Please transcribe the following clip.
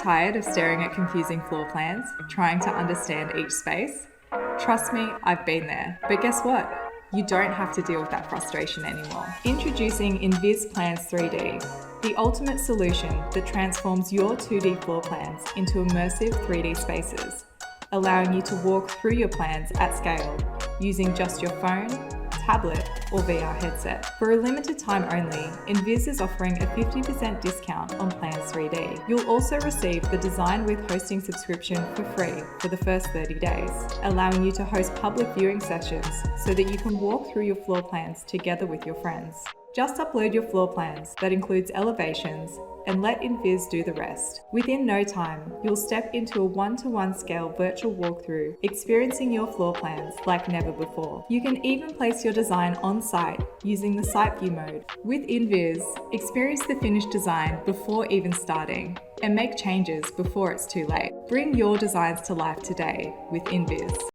tired of staring at confusing floor plans, trying to understand each space? Trust me, I've been there. But guess what? You don't have to deal with that frustration anymore. Introducing Invis Plans 3D, the ultimate solution that transforms your 2D floor plans into immersive 3D spaces, allowing you to walk through your plans at scale using just your phone, tablet, or VR headset. For a limited time only, Invis is offering a 50% discount on Plans 3D. You'll also receive the Design with Hosting subscription for free for the first 30 days, allowing you to host public viewing sessions so that you can walk through your floor plans together with your friends. Just upload your floor plans, that includes elevations, and let Invis do the rest. Within no time, you'll step into a one-to-one scale virtual walkthrough, experiencing your floor plans like never before. You can even place your design on site using the Site View mode. With Invis, experience the finished design before even starting, and make changes before it's too late. Bring your designs to life today with Invis.